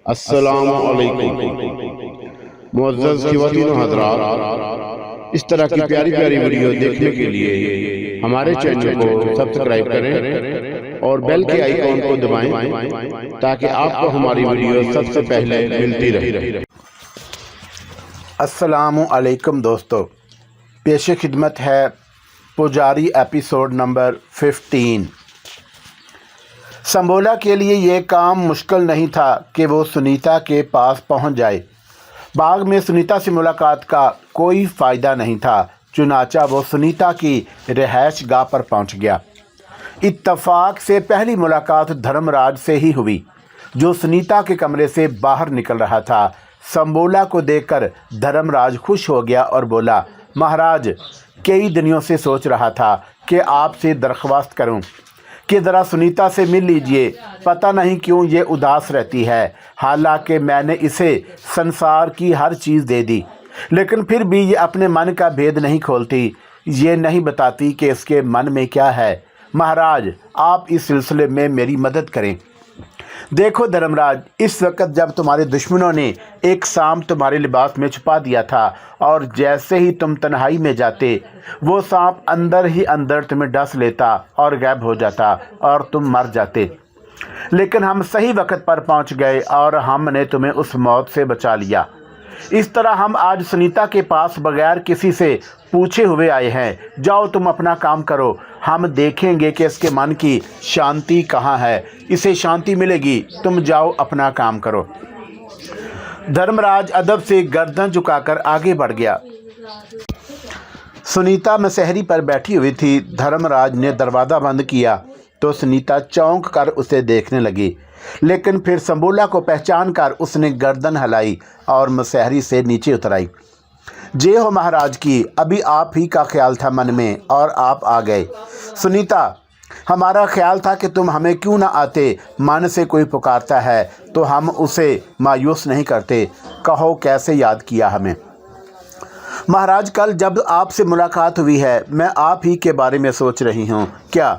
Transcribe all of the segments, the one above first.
अस्सलामु अलैकुम मुअज़्ज़ज़ ख़वातीन व हज़रात, इस तरह की प्यारी प्यारी वीडियो देखने के लिए हमारे चैनल को सब्सक्राइब करें और बेल के आइकॉन को दबाएं ताकि आपको हमारी वीडियो सबसे पहले मिलती रहे। अस्सलामु अलैकुम दोस्तों, पेश खिदमत है पुजारी एपिसोड नंबर 15। संबोला के लिए ये काम मुश्किल नहीं था कि वो सुनीता के पास पहुंच जाए। बाग में सुनीता से मुलाकात का कोई फ़ायदा नहीं था, चुनाचा वो सुनीता की रिहाइश गाह पर पहुंच गया। इत्तफाक से पहली मुलाकात धर्मराज से ही हुई, जो सुनीता के कमरे से बाहर निकल रहा था। संबोला को देखकर धर्मराज खुश हो गया और बोला, महाराज, कई दिनों से सोच रहा था कि आपसे दरख्वास्त करूं कि ज़रा सुनीता से मिल लीजिए। पता नहीं क्यों ये उदास रहती है, हालांकि मैंने इसे संसार की हर चीज़ दे दी, लेकिन फिर भी ये अपने मन का भेद नहीं खोलती। ये नहीं बताती कि इसके मन में क्या है। महाराज, आप इस सिलसिले में मेरी मदद करें। देखो धर्मराज, इस वक्त जब तुम्हारे दुश्मनों ने एक सांप तुम्हारे लिबास में छुपा दिया था और जैसे ही तुम तन्हाई में जाते, वो सांप अंदर ही अंदर तुम्हें डस लेता और गायब हो जाता और तुम मर जाते। लेकिन हम सही वक्त पर पहुंच गए और हमने तुम्हें उस मौत से बचा लिया। इस तरह हम आज सुनीता के पास बगैर किसी से पूछे हुए आए हैं। जाओ, तुम अपना काम करो, हम देखेंगे कि इसके मन की शांति कहाँ है। इसे शांति मिलेगी, तुम जाओ अपना काम करो। धर्मराज अदब से गर्दन झुकाकर आगे बढ़ गया। सुनीता मसहरी पर बैठी हुई थी। धर्मराज ने दरवाज़ा बंद किया तो सुनीता चौंक कर उसे देखने लगी, लेकिन फिर संबोला को पहचान कर उसने गर्दन हिलाई और मसहरी से नीचे उतर आई। जय हो महाराज की, अभी आप ही का ख्याल था मन में और आप आ गए। सुनीता, हमारा ख्याल था कि तुम हमें क्यों ना आते। मन से कोई पुकारता है तो हम उसे मायूस नहीं करते। कहो, कैसे याद किया हमें? महाराज, कल जब आपसे मुलाकात हुई है, मैं आप ही के बारे में सोच रही हूँ। क्या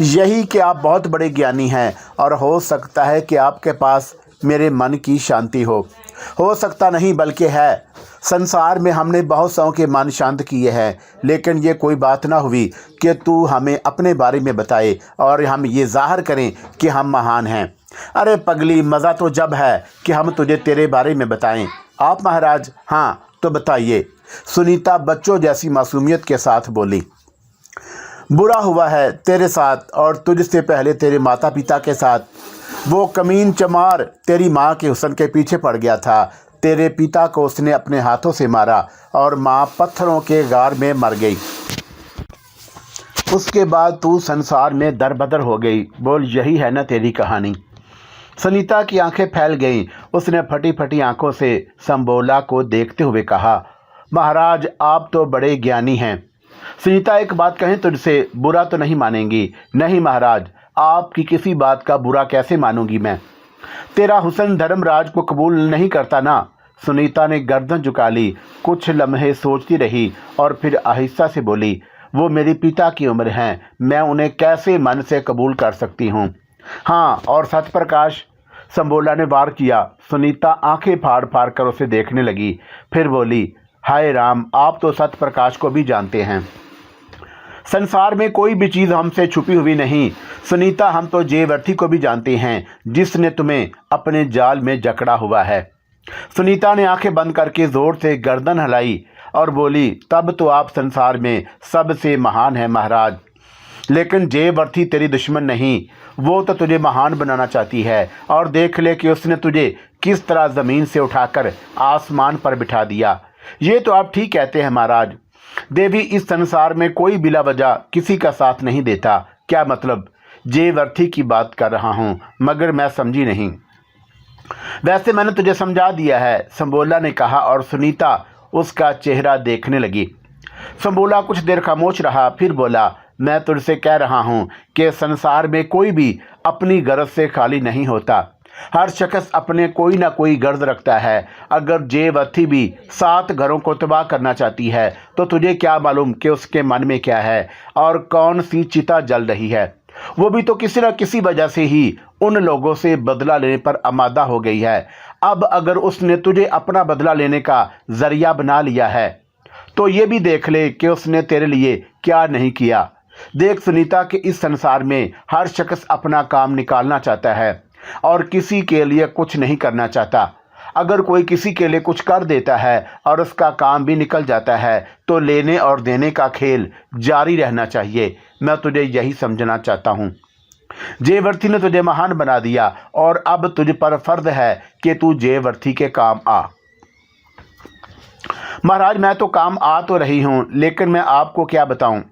यही कि आप बहुत बड़े ज्ञानी हैं और हो सकता है कि आपके पास मेरे मन की शांति हो सकता नहीं बल्कि है। संसार में हमने बहुत सौ के मन शांत किए हैं, लेकिन ये कोई बात ना हुई कि तू हमें अपने बारे में बताए और हम ये जाहिर करें कि हम महान हैं। अरे पगली, मज़ा तो जब है कि हम तुझे तेरे बारे में बताएं। आप महाराज? हाँ, तो बताइए। सुनीता बच्चों जैसी मासूमियत के साथ बोली। बुरा हुआ है तेरे साथ और तुझसे पहले तेरे माता पिता के साथ। वो कमीन चमार तेरी माँ के हुस्न के पीछे पड़ गया था। तेरे पिता को उसने अपने हाथों से मारा और माँ पत्थरों के गार में मर गई। उसके बाद तू संसार में दरबदर हो गई। बोल, यही है ना तेरी कहानी? सुनीता की आंखें फैल गईं। उसने फटी फटी आंखों से संबोला को देखते हुए कहा, महाराज, आप तो बड़े ज्ञानी हैं। सुनीता, एक बात कहें तुझसे, बुरा तो नहीं मानेंगी? नहीं महाराज, आपकी किसी बात का बुरा कैसे मानूंगी मैं? तेरा हुस्न धर्मराज को कबूल नहीं करता ना? सुनीता ने गर्दन झुका ली, कुछ लम्हे सोचती रही और फिर आहिस्ता से बोली, वो मेरे पिता की उम्र हैं, मैं उन्हें कैसे मन से कबूल कर सकती हूँ? हाँ, और सत्यप्रकाश? संबोला ने वार किया। सुनीता आंखें फाड़ फाड़ कर उसे देखने लगी, फिर बोली, हाय राम, आप तो सत्यप्रकाश को भी जानते हैं। संसार में कोई भी चीज़ हमसे छुपी हुई नहीं। सुनीता, हम तो जयवर्थी को भी जानते हैं, जिसने तुम्हें अपने जाल में जकड़ा हुआ है। सुनीता ने आंखें बंद करके ज़ोर से गर्दन हिलाई और बोली, तब तो आप संसार में सबसे महान हैं महाराज। लेकिन जयवर्थी तेरी दुश्मन नहीं, वो तो तुझे महान बनाना चाहती है। और देख ले कि उसने तुझे किस तरह ज़मीन से उठाकर आसमान पर बिठा दिया। ये तो आप ठीक कहते हैं महाराज। देवी, इस संसार में कोई बिला वजह किसी का साथ नहीं देता। क्या मतलब? जयवर्थी की बात कर रहा हूँ, मगर मैं समझी नहीं। वैसे मैंने तुझे समझा दिया है, संबोला ने कहा और सुनीता उसका चेहरा देखने लगी। संबोला कुछ देर खामोश रहा, फिर बोला, मैं तुझसे कह रहा हूँ कि संसार में कोई भी अपनी गरज से खाली नहीं होता। हर शख्स अपने कोई ना कोई गर्ज रखता है। अगर जयवर्थी भी 7 घरों को तबाह करना चाहती है तो तुझे क्या मालूम कि उसके मन में क्या है और कौन सी चिता जल रही है। वो भी तो किसी न किसी वजह से ही उन लोगों से बदला लेने पर आमादा हो गई है। अब अगर उसने तुझे अपना बदला लेने का जरिया बना लिया है तो ये भी देख ले कि उसने तेरे लिए क्या नहीं किया। देख सुनीता, कि इस संसार में हर शख्स अपना काम निकालना चाहता है और किसी के लिए कुछ नहीं करना चाहता। अगर कोई किसी के लिए कुछ कर देता है और उसका काम भी निकल जाता है तो लेने और देने का खेल जारी रहना चाहिए। मैं तुझे यही समझना चाहता हूँ। जयवर्ती ने तुझे महान बना दिया और अब तुझ पर फर्ज है कि तू जयवर्ती के काम आ। महाराज, मैं तो काम आ तो रही हूँ, लेकिन मैं आपको क्या बताऊँ।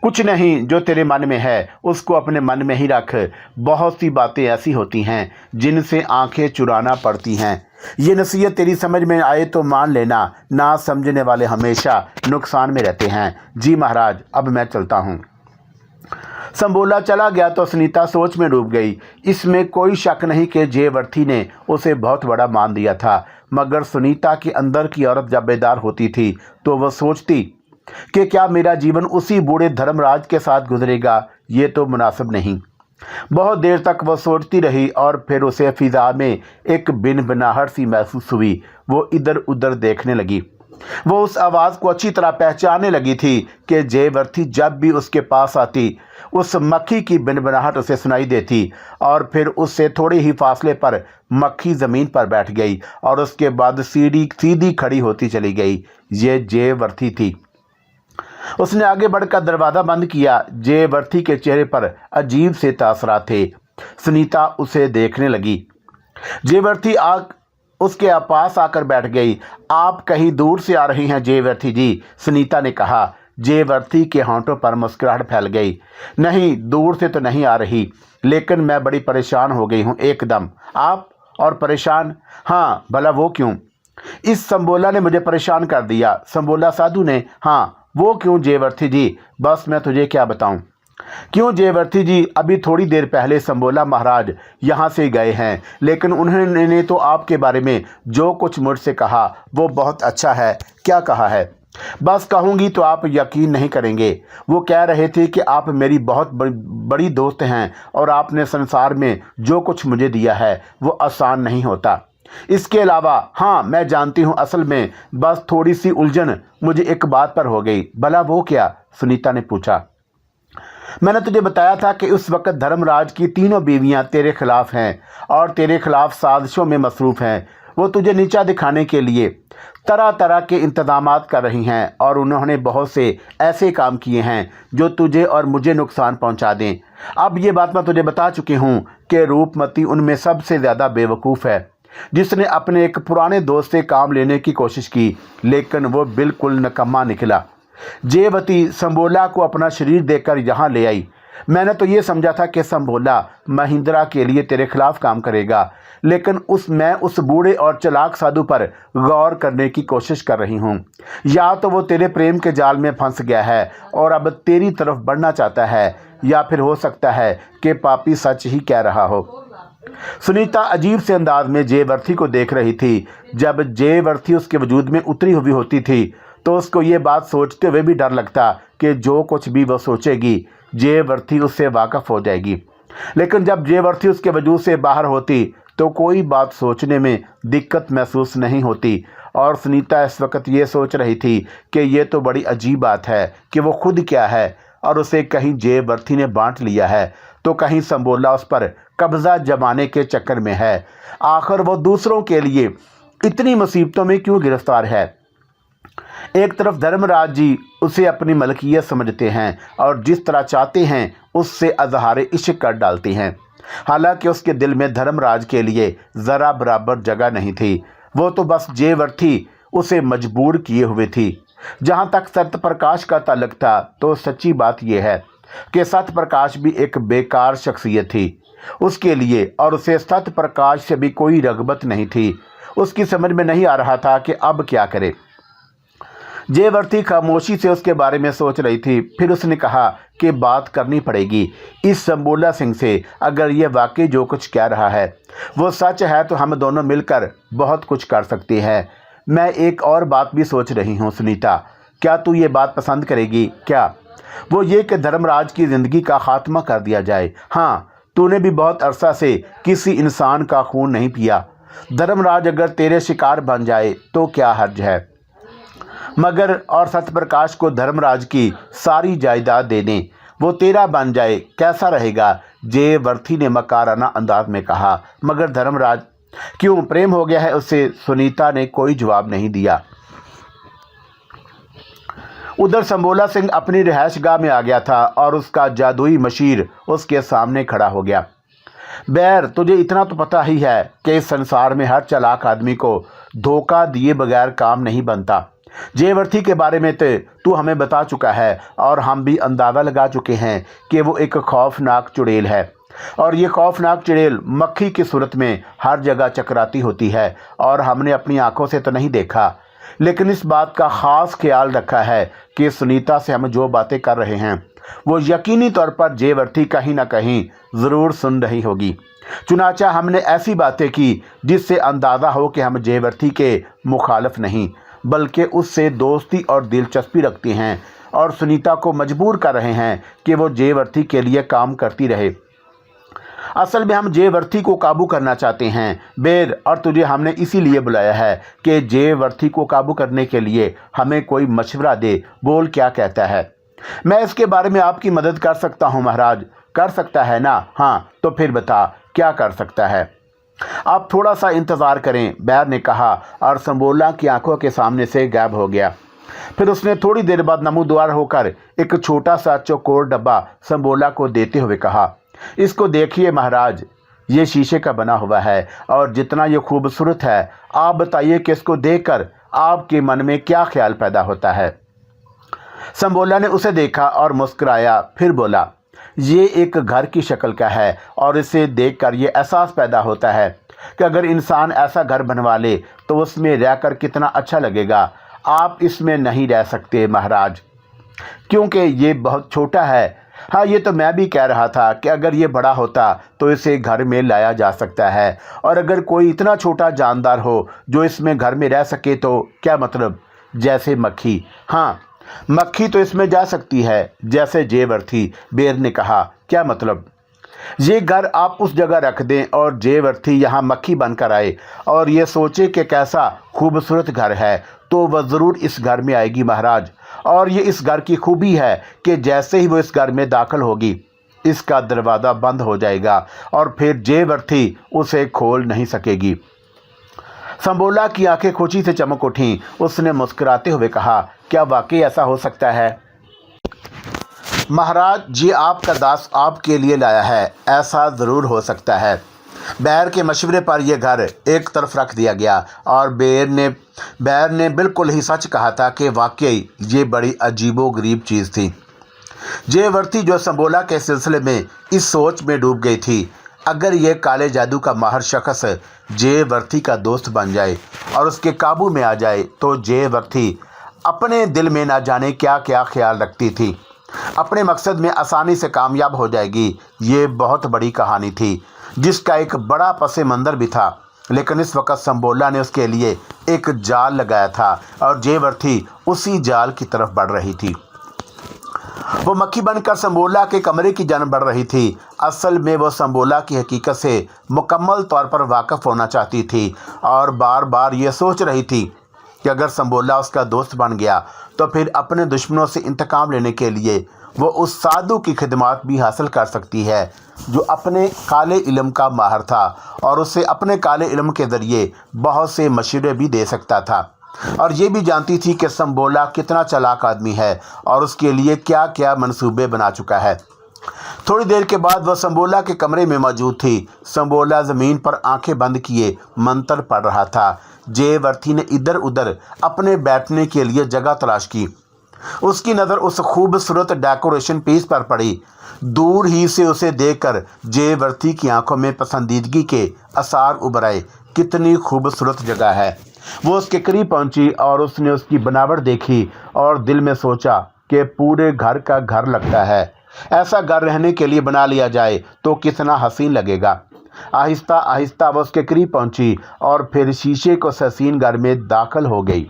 कुछ नहीं, जो तेरे मन में है उसको अपने मन में ही रख। बहुत सी बातें ऐसी होती हैं जिनसे आंखें चुराना पड़ती हैं। ये नसीहत तेरी समझ में आए तो मान लेना, ना समझने वाले हमेशा नुकसान में रहते हैं। जी महाराज, अब मैं चलता हूँ। संबोला चला गया तो सुनीता सोच में डूब गई। इसमें कोई शक नहीं कि जयवर्ती ने उसे बहुत बड़ा मान दिया था, मगर सुनीता के अंदर की औरत जब बेदार होती थी तो वह सोचती कि क्या मेरा जीवन उसी बूढ़े धर्मराज के साथ गुजरेगा। ये तो मुनासिब नहीं। बहुत देर तक वह सोचती रही और फिर उसे फिजा में एक बिनबनाहट सी महसूस हुई। वो इधर उधर देखने लगी। वो उस आवाज़ को अच्छी तरह पहचानने लगी थी कि जयवर्ती जब भी उसके पास आती उस मक्खी की बिनबनाहट उसे सुनाई देती और फिर उससे थोड़े ही फासले पर मक्खी ज़मीन पर बैठ गई और उसके बाद सीधी खड़ी होती चली गई। ये जयवर्ती थी। उसने आगे बढ़कर दरवाज़ा बंद किया। जयवर्ती के चेहरे पर अजीब से तासरात थे। सुनीता उसे देखने लगी। जयवर्ती उसके पास आकर बैठ गई। आप कहीं दूर से आ रही हैं जयवर्ती जी, सुनीता ने कहा। जयवर्ती के होंठों पर मुस्कुराहट फैल गई। नहीं, दूर से तो नहीं आ रही, लेकिन मैं बड़ी परेशान हो गई हूँ एकदम। आप और परेशान? हाँ, भला वो क्यों? इस संबोला ने मुझे परेशान कर दिया। संबोला साधु ने? हाँ, वो क्यों जयवर्ती जी? बस मैं तुझे क्या बताऊं। क्यों जयवर्ती जी, अभी थोड़ी देर पहले संबोला महाराज यहाँ से गए हैं, लेकिन उन्होंने तो आपके बारे में जो कुछ मुझसे कहा वो बहुत अच्छा है। क्या कहा है? बस कहूँगी तो आप यकीन नहीं करेंगे। वो कह रहे थे कि आप मेरी बहुत बड़ी दोस्त हैं और आपने संसार में जो कुछ मुझे दिया है वो आसान नहीं होता। इसके अलावा हाँ, मैं जानती हूँ, असल में बस थोड़ी सी उलझन मुझे एक बात पर हो गई। भला वो क्या? सुनीता ने पूछा। मैंने तुझे बताया था कि उस वक्त धर्मराज की तीनों बीवियां तेरे खिलाफ हैं और तेरे खिलाफ साजिशों में मसरूफ़ हैं। वो तुझे नीचा दिखाने के लिए तरह तरह के इंतजामात कर रही हैं और उन्होंने बहुत से ऐसे काम किए हैं जो तुझे और मुझे नुकसान पहुंचा दें। अब ये बात मैं तुझे बता चुकी हूँ कि रूपमती उनमें सबसे ज़्यादा बेवकूफ़ है, जिसने अपने एक पुराने दोस्त से काम लेने की कोशिश की, लेकिन वो बिल्कुल निकम्मा निकला। जयवती संबोला को अपना शरीर देकर यहाँ ले आई। मैंने तो ये समझा था कि संबोला महिंद्रा के लिए तेरे खिलाफ काम करेगा, लेकिन मैं उस बूढ़े और चालाक साधु पर गौर करने की कोशिश कर रही हूँ। या तो वो तेरे प्रेम के जाल में फंस गया है और अब तेरी तरफ बढ़ना चाहता है, या फिर हो सकता है कि पापी सच ही कह रहा हो। सुनीता अजीब से अंदाज में जयवर्ती को देख रही थी। जब जयवर्ती उसके वजूद में उतरी हुई होती थी तो उसको ये बात सोचते हुए भी डर लगता कि जो कुछ भी वो सोचेगी जयवर्ती उससे वाकफ़ हो जाएगी। लेकिन जब जयवर्ती उसके वजूद से बाहर होती तो कोई बात सोचने में दिक्कत महसूस नहीं होती। और सुनीता इस वक्त ये सोच रही थी कि ये तो बड़ी अजीब बात है कि वो खुद क्या है और उसे कहीं जयवर्ती ने बांट लिया है तो कहीं संबोला उस पर कब्ज़ा जमाने के चक्कर में है। आखिर वो दूसरों के लिए इतनी मुसीबतों में क्यों गिरफ्तार है? एक तरफ धर्मराज जी उसे अपनी मलकियत समझते हैं और जिस तरह चाहते हैं उससे अजहार इश्क कर डालते हैं। हालांकि उसके दिल में धर्मराज के लिए ज़रा बराबर जगह नहीं थी। वो तो बस जयवर्ती उसे मजबूर किए हुए थी। जहाँ तक सत्यप्रकाश का ताल्लुक था तो सच्ची बात यह है कि सत्यप्रकाश भी एक बेकार शख्सियत थी उसके लिए, और उसे सत्यप्रकाश से भी कोई रगबत नहीं थी। उसकी समझ में नहीं आ रहा था कि अब क्या करे। जयवर्ती खामोशी से उसके बारे में सोच रही थी। फिर उसने कहा कि बात करनी पड़ेगी इस संबोला सिंह से। अगर ये वाकई जो कुछ कह रहा है वो सच है तो हम दोनों मिलकर बहुत कुछ कर सकते हैं। मैं एक और बात भी सोच रही हूँ सुनीता, क्या तू ये बात पसंद करेगी? क्या? वो ये कि धर्मराज की ज़िंदगी का खात्मा कर दिया जाए। हाँ, तूने भी बहुत अरसा से किसी इंसान का खून नहीं पिया। धर्मराज अगर तेरे शिकार बन जाए तो क्या हर्ज है, मगर और सत्यप्रकाश को धर्मराज की सारी जायदाद दे दें, वो तेरा बन जाए, कैसा रहेगा? जयवर्ती ने मकाराना अंदाज में कहा। मगर धर्मराज क्यों, प्रेम हो गया है उससे? सुनीता ने कोई जवाब नहीं दिया। उधर संबोला सिंह अपनी रिहायशगाह में आ गया था और उसका जादुई मशीर उसके सामने खड़ा हो गया। बैर, तुझे इतना तो पता ही है कि इस संसार में हर चालाक आदमी को धोखा दिए बगैर काम नहीं बनता। जयवर्ती के बारे में तो तू हमें बता चुका है और हम भी अंदाज़ा लगा चुके हैं कि वो एक खौफनाक चुड़ैल है, और ये खौफनाक चुड़ैल मक्खी की सूरत में हर जगह चकराती होती है, और हमने अपनी आंखों से तो नहीं देखा, लेकिन इस बात का ख़ास ख्याल रखा है कि सुनीता से हम जो बातें कर रहे हैं वो यकीनी तौर पर जयवर्ती कहीं ना कहीं ज़रूर सुन रही होगी। चुनाचा हमने ऐसी बातें की जिससे अंदाज़ा हो कि हम जयवर्ती के मुखालिफ नहीं बल्कि उससे दोस्ती और दिलचस्पी रखते हैं, और सुनीता को मजबूर कर रहे हैं कि वो जयवर्ती के लिए काम करती रहे। असल में हम जयवर्ती को काबू करना चाहते हैं बेर, और तुझे हमने इसीलिए बुलाया है कि जयवर्ती को काबू करने के लिए हमें कोई मशवरा दे। बोल, क्या कहता है? मैं इसके बारे में आपकी मदद कर सकता हूँ महाराज। कर सकता है ना? हाँ, तो फिर बता क्या कर सकता है। आप थोड़ा सा इंतज़ार करें, बैर ने कहा, और संबोला की आंखों के सामने से गायब हो गया। फिर उसने थोड़ी देर बाद नमूदार होकर एक छोटा सा चौकोर डब्बा संबोला को देते हुए कहा, इसको देखिए महाराज, ये शीशे का बना हुआ है और जितना ये खूबसूरत है, आप बताइए कि इसको देखकर आपके मन में क्या ख्याल पैदा होता है। संबोला ने उसे देखा और मुस्कुराया, फिर बोला, ये एक घर की शक्ल का है और इसे देखकर ये एहसास पैदा होता है कि अगर इंसान ऐसा घर बनवा ले तो उसमें रहकर कितना अच्छा लगेगा। आप इसमें नहीं रह सकते महाराज, क्योंकि ये बहुत छोटा है। हाँ, ये तो मैं भी कह रहा था कि अगर ये बड़ा होता तो इसे घर में लाया जा सकता है, और अगर कोई इतना छोटा जानदार हो जो इसमें घर में रह सके तो क्या मतलब? जैसे मक्खी। हाँ, मक्खी तो इसमें जा सकती है, जैसे जयवर्ती। बेर ने कहा, क्या मतलब? ये घर आप उस जगह रख दें और जयवर्ती यहाँ मक्खी बनकर आए और ये सोचे कि कैसा खूबसूरत घर है, तो वह ज़रूर इस घर में आएगी महाराज। और ये इस घर की खूबी है कि जैसे ही वो इस घर में दाखिल होगी, इसका दरवाज़ा बंद हो जाएगा और फिर जयवर्ती उसे खोल नहीं सकेगी। संबोला की आंखें खुशी से चमक उठीं। उसने मुस्कुराते हुए कहा, क्या वाकई ऐसा हो सकता है? महाराज, ये आपका दास आपके लिए लाया है, ऐसा ज़रूर हो सकता है। बैर के मशवरे पर यह घर एक तरफ रख दिया गया, और बैर ने बिल्कुल ही सच कहा था कि वाकई ये बड़ी अजीबोगरीब चीज़ थी। जयवर्ती जो संबोला के सिलसिले में इस सोच में डूब गई थी, अगर ये काले जादू का माहिर शख्स जयवर्ती का दोस्त बन जाए और उसके काबू में आ जाए तो जयवर्ती अपने दिल में ना जाने क्या क्या ख्याल रखती थी, अपने मकसद में आसानी से कामयाब हो जाएगी। ये बहुत बड़ी कहानी थी जिसका एक बड़ा पस मंज़र भी था, लेकिन इस वक्त संबोला ने उसके लिए एक जाल लगाया था और जयवर्ती उसी जाल की तरफ बढ़ रही थी। वो मक्खी बनकर संबोला के कमरे की जानब बढ़ रही थी। असल में वो संबोला की हकीकत से मुकम्मल तौर पर वाकिफ़ होना चाहती थी और बार बार ये सोच रही थी कि अगर संबोला उसका दोस्त बन गया तो फिर अपने दुश्मनों से इंतकाम लेने के लिए वो उस साधु की खिदमत भी हासिल कर सकती है जो अपने काले इल्म का माहिर था, और उसे अपने काले इल्म के ज़रिए बहुत से मशवरे भी दे सकता था। और ये भी जानती थी कि संबोला कितना चालाक आदमी है और उसके लिए क्या क्या मंसूबे बना चुका है। थोड़ी देर के बाद वह संबोला के कमरे में मौजूद थी। संबोला ज़मीन पर आंखें बंद किए मंत्र पढ़ रहा था। जयवर्ती ने इधर उधर अपने बैठने के लिए जगह तलाश की। उसकी नज़र उस खूबसूरत डेकोरेशन पीस पर पड़ी। दूर ही से उसे देखकर जयवर्ती की आंखों में पसंदीदगी के आसार उभर आए। कितनी खूबसूरत जगह है। वो उसके करीब पहुंची और उसने उसकी बनावट देखी और दिल में सोचा कि पूरे घर का घर लगता है। ऐसा घर रहने के लिए बना लिया जाए तो कितना हसीन लगेगा। आहिस्ता आहिस्ता वो उसके करीब पहुंची और फिर शीशे को हसीन घर में दाखिल हो गई।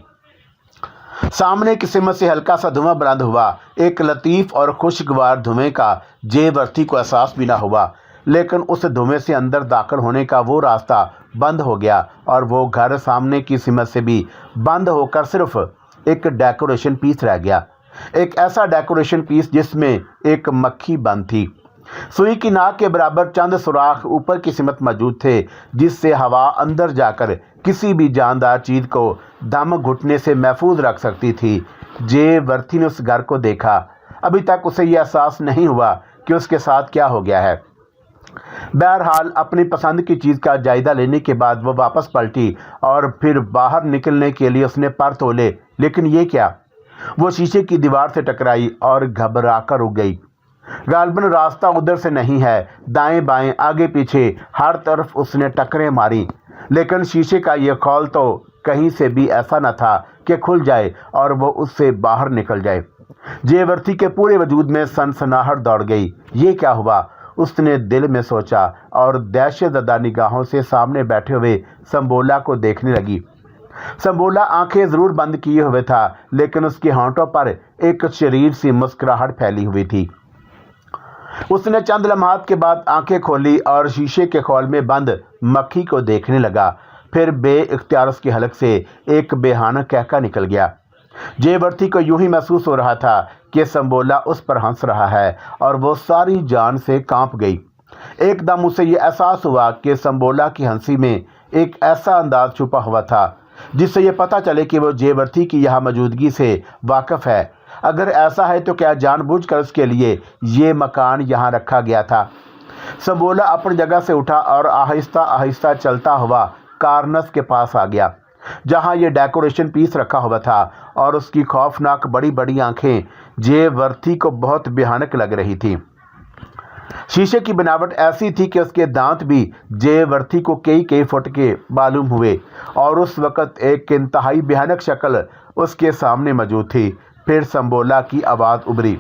सामने की सिमत से हल्का सा धुआं बुलंद हुआ। एक लतीफ और खुशगवार धुएं का जेवर्थी को एहसास भी ना हुआ, लेकिन उस धुएं से अंदर दाखिल होने का वो रास्ता बंद हो गया और वो घर सामने की सिमत से भी बंद होकर सिर्फ एक डेकोरेशन पीस रह गया। एक ऐसा डेकोरेशन पीस जिसमें एक मक्खी बंद थी। सुई की नाक के बराबर चंद सुराख ऊपर की सिमत मौजूद थे, जिससे हवा अंदर जाकर किसी भी जानदार चीज को दम घुटने से महफूज रख सकती थी। जेवर्थी ने उस घर को देखा। अभी तक उसे यह एहसास नहीं हुआ कि उसके साथ क्या हो गया है। बहरहाल अपनी पसंद की चीज़ का जायजा लेने के बाद वो वापस पलटी और फिर बाहर निकलने के लिए उसने पर तोले, लेकिन ये क्या, वो शीशे की दीवार से टकराई और घबरा कर रुक गई। गालबन रास्ता उधर से नहीं है। दाएं बाएं आगे पीछे हर तरफ उसने टकरें मारी, लेकिन शीशे का ये खौल तो कहीं से भी ऐसा न था कि खुल जाए और वो उससे बाहर निकल जाए। जेवर्थी के पूरे वजूद में सनसनाहट दौड़ गई। ये क्या हुआ, उसने दिल में सोचा और दहशतज़दा निगाहों से सामने बैठे हुए संबोला को देखने लगी। संबोला आंखें ज़रूर बंद किए हुए था, लेकिन उसके होंठों पर एक शरीर सी मुस्कुराहट फैली हुई थी। उसने चंद लम्हात के बाद आंखें खोली और शीशे के खौल में बंद मक्खी को देखने लगा। फिर बेइख्तियार उसके हलक से एक बेहानक कहका निकल गया। जेवर्थी को यूं ही महसूस हो रहा था कि संबोला उस पर हंस रहा है और वो सारी जान से कांप गई। एकदम उसे ये एहसास हुआ कि संबोला की हंसी में एक ऐसा अंदाज छुपा हुआ था जिससे ये पता चले कि वो जेवर्थी की यहाँ मौजूदगी से वाकिफ़ है। अगर ऐसा है तो क्या जानबूझकर उसके लिए ये मकान यहाँ रखा गया था। संबोला अपनी जगह से उठा और आहिस्ता आहिस्ता चलता हुआ कार्नस के पास आ गया, जहाँ ये डेकोरेशन पीस रखा हुआ था, और उसकी खौफनाक बड़ी बड़ी आंखें जेवर्थी को बहुत भयानक लग रही थी। शीशे की बनावट ऐसी थी कि उसके दांत भी जेवर्थी को कई कई फुट के मालूम हुए, और उस वक़्त एक इंतहाई भयानक शक्ल उसके सामने मौजूद थी। फिर संबोला की आवाज़ उभरी,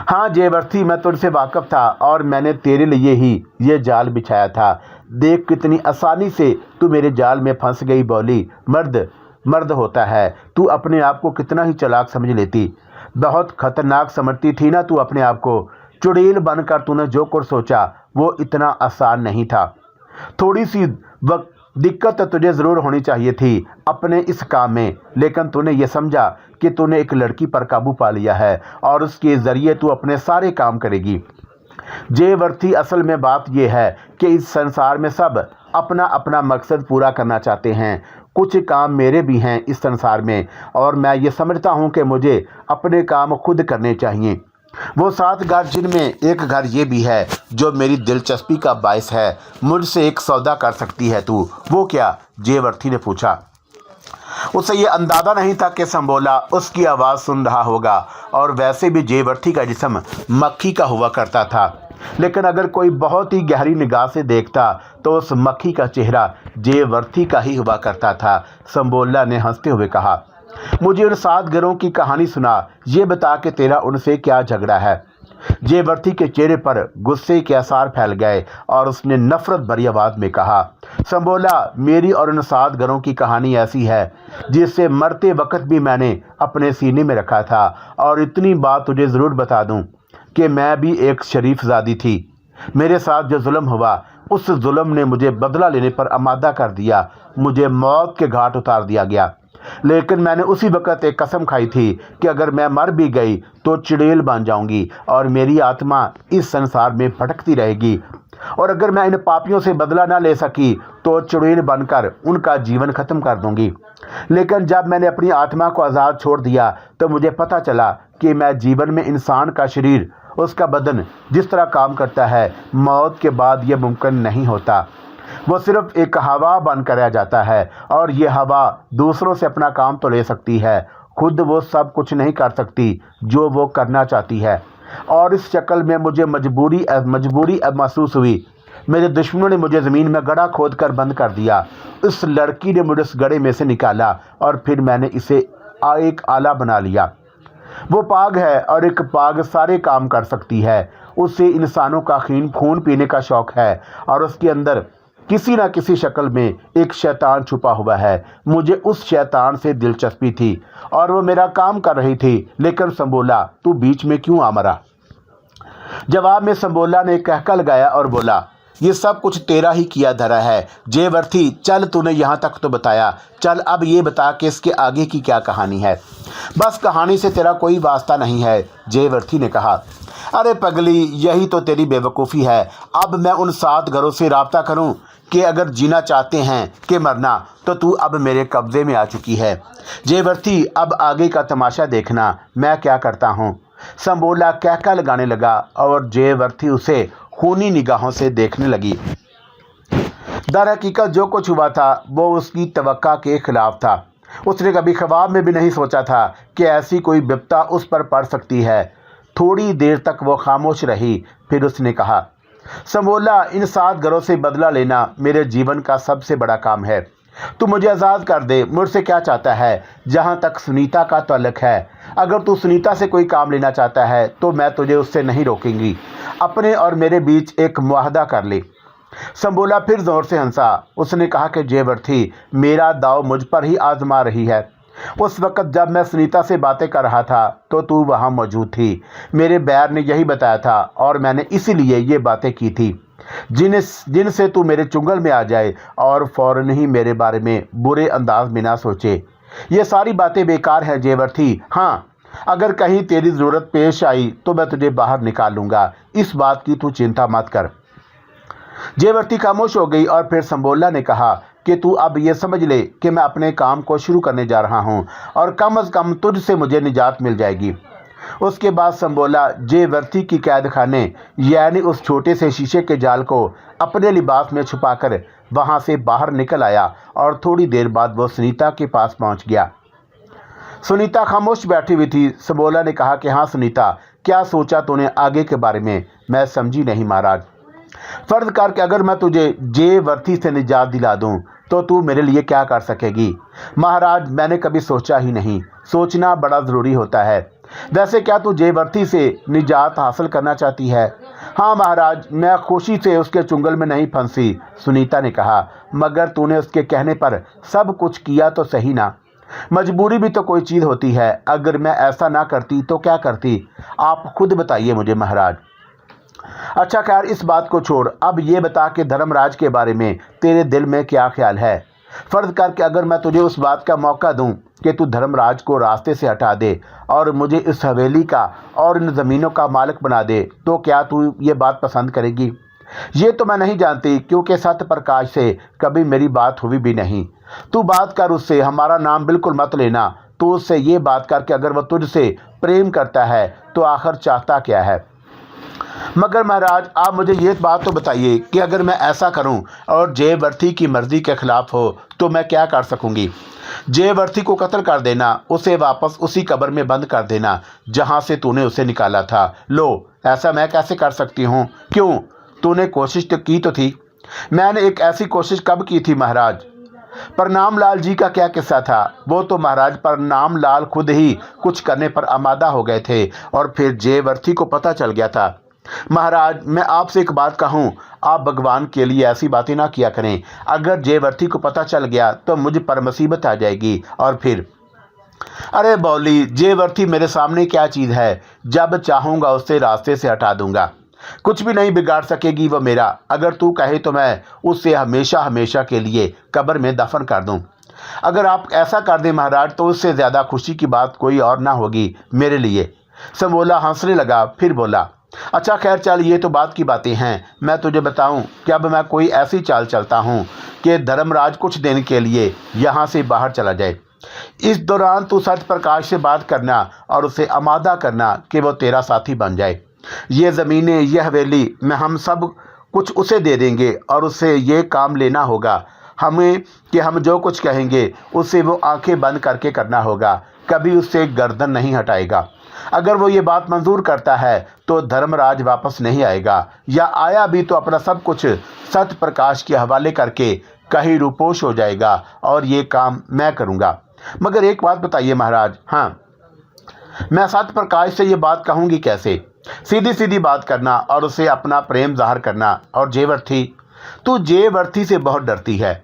हाँ जेवर्थी, मैं तुझसे वाकिफ़ था और मैंने तेरे लिए ही ये जाल बिछाया था। देख कितनी आसानी से तू मेरे जाल में फंस गई। बोली, मर्द मर्द होता है, तू अपने आप को कितना ही चालाक समझ लेती। बहुत खतरनाक समझती थी ना तू अपने आप को। चुड़ैल बनकर तूने जो कुछ सोचा वो इतना आसान नहीं था। थोड़ी सी दिक्कत तुझे ज़रूर होनी चाहिए थी अपने इस काम में, लेकिन तूने ये समझा कि तूने एक लड़की पर काबू पा लिया है और उसके ज़रिए तू अपने सारे काम करेगी। जेवर्थी, असल में बात यह है कि इस संसार में सब अपना अपना मकसद पूरा करना चाहते हैं। कुछ काम मेरे भी हैं इस संसार में, और मैं ये समझता हूँ कि मुझे अपने काम खुद करने चाहिए। वो 7 घर, जिनमें एक घर ये भी है जो मेरी दिलचस्पी का बायस है। मुझसे एक सौदा कर सकती है तू। वो क्या? जेवर्थी ने पूछा। उसे ये अंदाज़ा नहीं था कि संबोला उसकी आवाज़ सुन रहा होगा, और वैसे भी जेवर्थी का जिस्म मक्खी का हुआ करता था, लेकिन अगर कोई बहुत ही गहरी निगाह से देखता तो उस मक्खी का चेहरा जेवर्थी का ही हुआ करता था। संबोला ने हंसते हुए कहा, मुझे उन 7 घरों की कहानी सुना, ये बता कि तेरा उनसे क्या झगड़ा है। जेवर्थी के चेहरे पर गुस्से के आसार फैल गए और उसने नफरत भरी आवाज़ में कहा, संबोला, मेरी और उन 7 घरों की कहानी ऐसी है जिससे मरते वक्त भी मैंने अपने सीने में रखा था। और इतनी बात तुझे ज़रूर बता दूं कि मैं भी एक शरीफजादी थी। मेरे साथ जो जुल्म हुआ, उस जुल्म ने मुझे बदला लेने पर आमादा कर दिया। मुझे मौत के घाट उतार दिया गया, लेकिन मैंने उसी वक़्त एक कसम खाई थी कि अगर मैं मर भी गई तो चुड़ैल बन जाऊंगी और मेरी आत्मा इस संसार में भटकती रहेगी, और अगर मैं इन पापियों से बदला ना ले सकी तो चुड़ैल बनकर उनका जीवन ख़त्म कर दूंगी। लेकिन जब मैंने अपनी आत्मा को आज़ाद छोड़ दिया तो मुझे पता चला कि मैं जीवन में इंसान का शरीर, उसका बदन जिस तरह काम करता है, मौत के बाद यह मुमकिन नहीं होता। वो सिर्फ एक हवा बनकर रह जाता है, और ये हवा दूसरों से अपना काम तो ले सकती है, खुद वो सब कुछ नहीं कर सकती जो वो करना चाहती है। और इस शक्ल में मुझे मजबूरी महसूस हुई। मेरे दुश्मनों ने मुझे ज़मीन में गड्ढा खोद कर बंद कर दिया। इस लड़की ने मुझे उस गड्ढे में से निकाला और फिर मैंने इसे एक आला बना लिया। वो पाग है और एक पाग सारे काम कर सकती है। उसे इंसानों का खून पीने का शौक़ है और उसके अंदर किसी न किसी शक्ल में एक शैतान छुपा हुआ है। मुझे उस शैतान से दिलचस्पी थी और वो मेरा काम कर रही थी, लेकिन संबोला तू बीच में क्यों आ मरा? जवाब में संबोला ने कहका लगाया और बोला, ये सब कुछ तेरा ही किया धरा है। जयवर्थी चल, तूने यहाँ तक तो बताया, चल अब ये बता कि इसके आगे की क्या कहानी है। बस कहानी से तेरा कोई वास्ता नहीं है, जयवर्थी ने कहा। अरे पगली, यही तो तेरी बेवकूफ़ी है। अब मैं उन 7 घरों से राब्ता करूं कि अगर जीना चाहते हैं कि मरना, तो तू अब मेरे कब्जे में आ चुकी है। जयवर्थी अब आगे का तमाशा देखना, मैं क्या करता हूँ। संबोला कहका लगाने लगा और जयवर्थी उसे खूनी निगाहों से देखने लगी। दर हकीकत जो कुछ हुआ था वो उसकी तवक्का के खिलाफ था। उसने कभी ख्वाब में भी नहीं सोचा था कि ऐसी कोई विपदा उस पर पड़ सकती है। थोड़ी देर तक वो खामोश रही, फिर उसने कहा, संबोला, इन 7 घरों से बदला लेना मेरे जीवन का सबसे बड़ा काम है। तू मुझे आज़ाद कर दे। मुझसे क्या चाहता है? जहाँ तक सुनीता का ताल्लुक है, अगर तू सुनीता से कोई काम लेना चाहता है तो मैं तुझे उससे नहीं रोकूंगी। अपने और मेरे बीच एक मुआहदा कर ले। संबोला फिर जोर से हंसा। उसने कहा कि जयवर्थी मेरा दाव मुझ पर ही आजमा रही है। उस वक़्त जब मैं सुनीता से बातें कर रहा था तो तू वहाँ मौजूद थी। मेरे बैर ने यही बताया था और मैंने इसीलिए ये बातें की थी जिनसे तू मेरे चुंगल में आ जाए और फ़ौरन ही मेरे बारे में बुरे अंदाज में ना सोचे। ये सारी बातें बेकार हैं जयवर्थी। हाँ, अगर कहीं तेरी ज़रूरत पेश आई तो मैं तुझे बाहर निकाल लूँगा, इस बात की तू चिंता मत कर। जयवर्थी खामोश हो गई और फिर संबोला ने कहा कि तू अब ये समझ ले कि मैं अपने काम को शुरू करने जा रहा हूँ और कम से कम तुझसे मुझे निजात मिल जाएगी। उसके बाद संबोला जयवर्थी की कैद खाने यानी उस छोटे से शीशे के जाल को अपने लिबास में छुपाकर वहाँ से बाहर निकल आया और थोड़ी देर बाद वो सुनीता के पास पहुँच गया। सुनीता खामोश बैठी हुई थी। संबोला ने कहा कि हाँ सुनीता, क्या सोचा तूने आगे के बारे में? मैं समझी नहीं महाराज। फर्ज कर कि अगर मैं तुझे जयवर्थी से निजात दिला दूं तो तू मेरे लिए क्या कर सकेगी? महाराज, मैंने कभी सोचा ही नहीं। सोचना बड़ा ज़रूरी होता है। वैसे क्या तू जयवर्थी से निजात हासिल करना चाहती है? हाँ महाराज, मैं खुशी से उसके चुंगल में नहीं फंसी, सुनीता ने कहा। मगर तूने उसके कहने पर सब कुछ किया तो सही ना। मजबूरी भी तो कोई चीज़ होती है। अगर मैं ऐसा ना करती तो क्या करती? आप खुद बताइए मुझे महाराज। अच्छा खैर, इस बात को छोड़। अब ये बता कि धर्मराज के बारे में तेरे दिल में क्या ख्याल है? फ़र्ज़ करके अगर मैं तुझे उस बात का मौका दूं कि तू धर्मराज को रास्ते से हटा दे और मुझे इस हवेली का और इन ज़मीनों का मालिक बना दे, तो क्या तू ये बात पसंद करेगी? ये तो मैं नहीं जानती, क्योंकि सत्यप्रकाश से कभी मेरी बात हुई भी नहीं। तू बात कर उससे, हमारा नाम बिल्कुल मत लेना। तू उससे ये बात कर कि अगर वह तुझसे प्रेम करता है तो आखिर चाहता क्या है। मगर महाराज, आप मुझे ये बात तो बताइए कि अगर मैं ऐसा करूं और जयवर्थी की मर्ज़ी के ख़िलाफ़ हो तो मैं क्या कर सकूंगी? जयवर्थी को कत्ल कर देना, उसे वापस उसी कब्र में बंद कर देना जहां से तूने उसे निकाला था। लो, ऐसा मैं कैसे कर सकती हूं? क्यों? तूने कोशिश तो की तो थी। मैंने एक ऐसी कोशिश कब की थी महाराज? परनाम लाल जी का क्या किस्सा था? वो तो महाराज परनाम लाल खुद ही कुछ करने पर आमादा हो गए थे और फिर जयवर्थी को पता चल गया था। महाराज, मैं आपसे एक बात कहूँ, आप भगवान के लिए ऐसी बातें ना किया करें। अगर जयवर्थी को पता चल गया तो मुझ पर मुसीबत आ जाएगी और फिर। अरे बौली, जयवर्थी मेरे सामने क्या चीज़ है? जब चाहूँगा उससे रास्ते से हटा दूंगा। कुछ भी नहीं बिगाड़ सकेगी वो मेरा। अगर तू कहे तो मैं उससे हमेशा हमेशा के लिए कब्र में दफन कर दूं। अगर आप ऐसा कर दें महाराज तो उससे ज़्यादा खुशी की बात कोई और ना होगी मेरे लिए। संबोला हंसने लगा, फिर बोला, अच्छा खैर चल, ये तो बात की बातें हैं। मैं तुझे बताऊं कि अब मैं कोई ऐसी चाल चलता हूं कि धर्मराज कुछ दिन के लिए यहाँ से बाहर चला जाए। इस दौरान तू सत्यप्रकाश से बात करना और उसे आमादा करना कि वो तेरा साथी बन जाए। ये ज़मीनें, यह हवेली में हम सब कुछ उसे दे देंगे और उससे ये काम लेना होगा हमें कि हम जो कुछ कहेंगे उससे वो आंखें बंद करके करना होगा। कभी उससे गर्दन नहीं हटाएगा। अगर वो ये बात मंजूर करता है तो धर्मराज वापस नहीं आएगा, या आया भी तो अपना सब कुछ सत्यप्रकाश के हवाले करके कहीं रूपोश हो जाएगा और ये काम मैं करूँगा। मगर एक बात बताइए महाराज। हाँ, मैं सत्यप्रकाश से ये बात कहूँगी कैसे? सीधी सीधी बात करना और उसे अपना प्रेम जाहिर करना। और जयवर्थी, तू जयवर्ती से बहुत डरती है।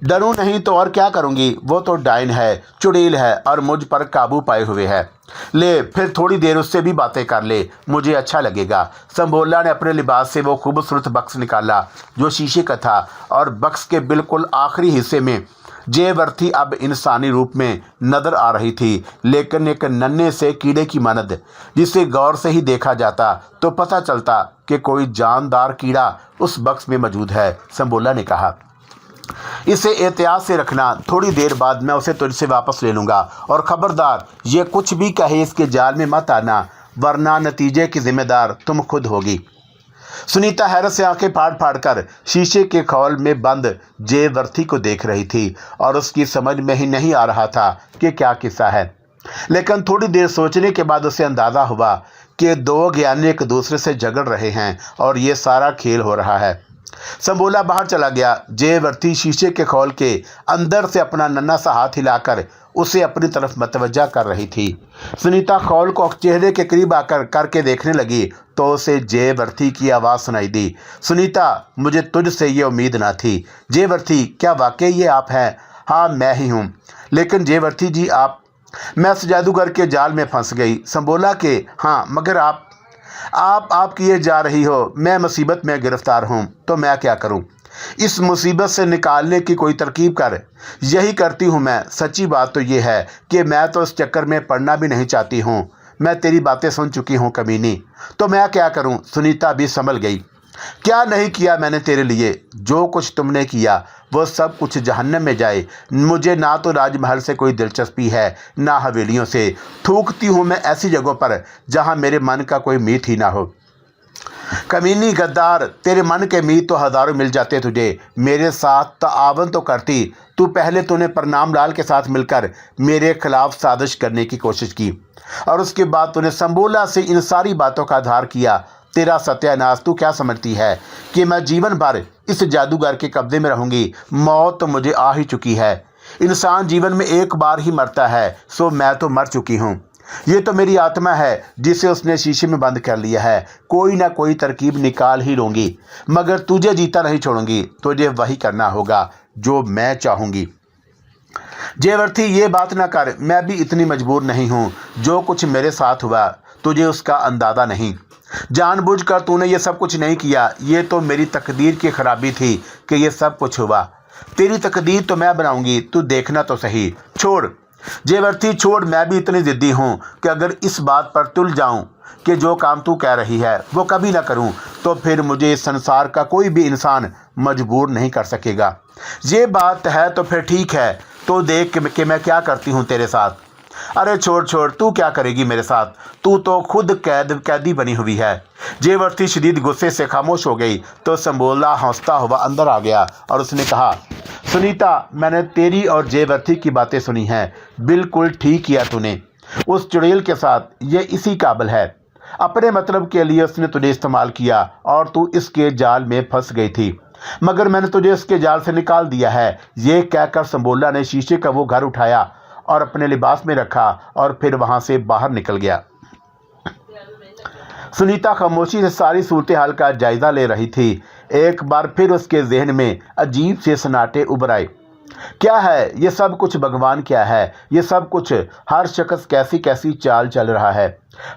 डरूं नहीं तो और क्या करूंगी, वो तो डायन है, चुड़ैल है और मुझ पर काबू पाए हुए है। ले फिर थोड़ी देर उससे भी बातें कर ले, मुझे अच्छा लगेगा। संबोला ने अपने लिबास से वो खूबसूरत बक्स निकाला जो शीशे का था, और बक्स के बिल्कुल आखिरी हिस्से में जयवर्ती अब इंसानी रूप में नजर आ रही थी, लेकिन एक नन्हे से कीड़े की मानद, जिसे गौर से ही देखा जाता तो पता चलता कि कोई जानदार कीड़ा उस बक्स में मौजूद है। संबोला ने कहा, इसे एहतियात से रखना, थोड़ी देर बाद मैं उसे तुझसे वापस ले लूँगा, और ख़बरदार ये कुछ भी कहे इसके जाल में मत आना, वरना नतीजे की जिम्मेदार तुम खुद होगी। सुनीता हैरत से आंखें फाड़ फाड़ कर शीशे के खौल में बंद जयवर्ती को देख रही थी, और उसकी समझ में ही नहीं आ रहा था कि क्या किस्सा है। लेकिन थोड़ी देर सोचने के बाद उसे अंदाज़ा हुआ कि दो ज्ञानी एक दूसरे से झगड़ रहे हैं और ये सारा खेल हो रहा है। संबोला बाहर चला गया। जयवर्ती शीशे के खोल के अंदर से अपना नन्हा सा हाथ हिलाकर उसे अपनी तरफ मतवज्जा कर रही थी। सुनीता खोल को चेहरे के करीब आकर करके देखने लगी तो उसे जयवर्ती की आवाज़ सुनाई दी, सुनीता, मुझे तुझसे ये उम्मीद ना थी। जयवर्ती, क्या वाकई ये आप हैं? हाँ, मैं ही हूँ। लेकिन जयवर्ती जी, मैं उस जादूगर के जाल में फंस गई। संबोला के, हाँ, मगर आप किए जा रही हो, मैं मुसीबत में गिरफ्तार हूँ, तो मैं क्या करूँ? इस मुसीबत से निकालने की कोई तरकीब कर। यही करती हूँ मैं। सच्ची बात तो ये है कि मैं तो इस चक्कर में पड़ना भी नहीं चाहती हूँ। मैं तेरी बातें सुन चुकी हूँ कमीनी, तो मैं क्या करूँ? सुनीता भी संभल गई। क्या नहीं किया मैंने तेरे लिए? जो कुछ तुमने किया वो सब कुछ जहन्नम में जाए। मुझे ना तो राजमहल से कोई दिलचस्पी है, ना हवेलियों से। थूकती हूँ मैं ऐसी जगहों पर जहाँ मेरे मन का कोई मीत ही ना हो। कमीनी गद्दार, तेरे मन के मीत तो हज़ारों मिल जाते तुझे। मेरे साथ ताआवन तो करती। तूने प्रणाम लाल के साथ मिलकर मेरे खिलाफ साजिश करने की कोशिश की, और उसके बाद तूने संबोला से इन सारी बातों का आधार किया। तेरा सत्यानाश। तू क्या समझती है कि मैं जीवन भर इस जादूगर के कब्जे में रहूंगी? मौत तो मुझे आ ही चुकी है। इंसान जीवन में एक बार ही मरता है, सो मैं तो मर चुकी हूँ। ये तो मेरी आत्मा है जिसे उसने शीशे में बंद कर लिया है। कोई ना कोई तरकीब निकाल ही लूँगी, मगर तुझे जीता नहीं छोड़ूंगी। तुझे वही करना होगा जो मैं चाहूँगी। जयवर्ती, ये बात ना कर। मैं भी इतनी मजबूर नहीं हूँ। जो कुछ मेरे साथ हुआ तुझे उसका अंदाज़ा नहीं। जानबूझकर तूने ये सब कुछ नहीं किया। ये तो मेरी तकदीर की खराबी थी कि ये सब कुछ हुआ। तेरी तकदीर तो मैं बनाऊंगी, तू देखना तो सही। छोड़ जयवर्ती, छोड़। मैं भी इतनी ज़िद्दी हूँ कि अगर इस बात पर तुल जाऊँ कि जो काम तू कह रही है वो कभी ना करूँ, तो फिर मुझे इस संसार का कोई भी इंसान मजबूर नहीं कर सकेगा। ये बात है तो फिर ठीक है, तो देख कि मैं क्या करती हूँ तेरे साथ। अरे छोड़, तू क्या करेगी मेरे साथ? तू तो खुद कैदी बनी हुई है। जयवर्ती शदीद गुस्से से खामोश हो गई तो संबोला हंसता हुआ अंदर आ गया और उसने कहा, सुनीता, मैंने तेरी और जयवर्ती की बातें सुनी हैं। बिल्कुल ठीक किया तूने उस चुड़ैल के साथ। ये इसी काबिल है। अपने मतलब के लिए उसने तुझे इस्तेमाल किया और तू इसके जाल में फंस गई थी, मगर मैंने तुझे इसके जाल से निकाल दिया है। ये कहकर संबोला ने शीशे का वो घर उठाया और अपने लिबास में रखा और फिर वहां से बाहर निकल गया। सुनीता खामोशी से सारी सूरत हाल का जायजा ले रही थी। एक बार फिर उसके जहन में अजीब से सन्नाटे उभर आए। क्या है ये सब कुछ? भगवान, क्या है ये सब कुछ? हर शख्स कैसी कैसी चाल चल रहा है।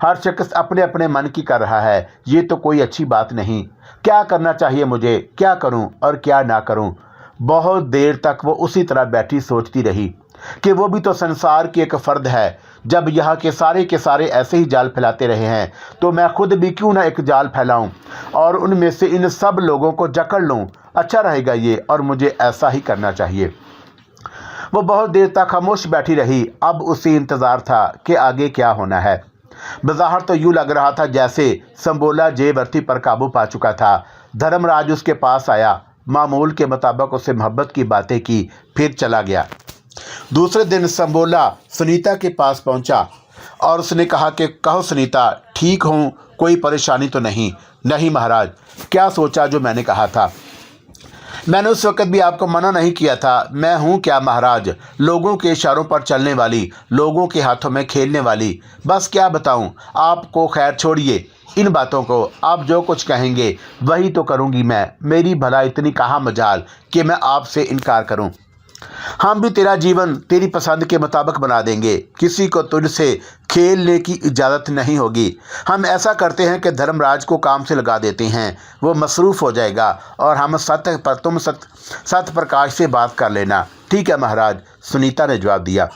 हर शख्स अपने अपने मन की कर रहा है। ये तो कोई अच्छी बात नहीं। क्या करना चाहिए मुझे? क्या करूं और क्या ना करूं? बहुत देर तक वो उसी तरह बैठी सोचती रही कि वो भी तो संसार की एक फ़र्द है। जब यहाँ के सारे ऐसे ही जाल फैलाते रहे हैं, तो मैं खुद भी क्यों ना एक जाल फैलाऊं और उनमें से इन सब लोगों को जकड़ लूं। अच्छा रहेगा ये, और मुझे ऐसा ही करना चाहिए। वो बहुत देर तक खामोश बैठी रही। अब उसे इंतज़ार था कि आगे क्या होना है। बज़ाहिर तो यूँ लग रहा था जैसे संबोला जयवर्ती पर काबू पा चुका था। धर्मराज उसके पास आया, मामूल के मुताबिक उससे मोहब्बत की बातें की, फिर चला गया। दूसरे दिन संबोला सुनीता के पास पहुंचा और उसने कहा कि कहो सुनीता, ठीक हूँ, कोई परेशानी तो नहीं? नहीं महाराज। क्या सोचा जो मैंने कहा था? मैंने उस वक्त भी आपको मना नहीं किया था। मैं हूँ क्या महाराज, लोगों के इशारों पर चलने वाली, लोगों के हाथों में खेलने वाली। बस क्या बताऊँ आपको, खैर छोड़िए इन बातों को। आप जो कुछ कहेंगे वही तो करूँगी मैं। मेरी भला इतनी कहाँ मजाल कि मैं आपसे इनकार करूँ। हम भी तेरा जीवन तेरी पसंद के मुताबिक बना देंगे। किसी को तुझसे खेलने की इजाज़त नहीं होगी। हम ऐसा करते हैं कि धर्मराज को काम से लगा देते हैं, वो मसरूफ़ हो जाएगा और हम तुम सत्य प्रकाश से बात कर लेना। ठीक है महाराज, सुनीता ने जवाब दिया।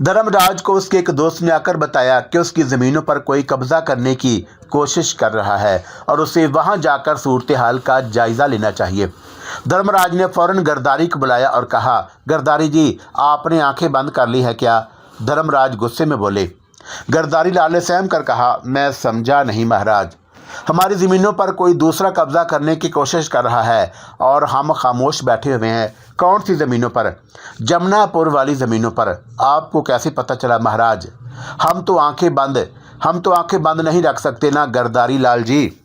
धर्मराज को उसके एक दोस्त ने आकर बताया कि उसकी ज़मीनों पर कोई कब्ज़ा करने की कोशिश कर रहा है और उसे वहां जाकर सूरत हाल का जायज़ा लेना चाहिए। धर्मराज ने फौरन गरदारी को बुलाया और कहा, गरदारी जी, आपने आंखें बंद कर ली है क्या? धर्मराज गुस्से में बोले। गरदारी लाल ने सहम कर कहा, मैं समझा नहीं महाराज। हमारी ज़मीनों पर कोई दूसरा कब्ज़ा करने की कोशिश कर रहा है और हम खामोश बैठे हुए हैं। कौन सी ज़मीनों पर? जमुनापुर वाली ज़मीनों पर। आपको कैसे पता चला महाराज? हम तो आंखें बंद नहीं रख सकते ना गरदारी लाल जी।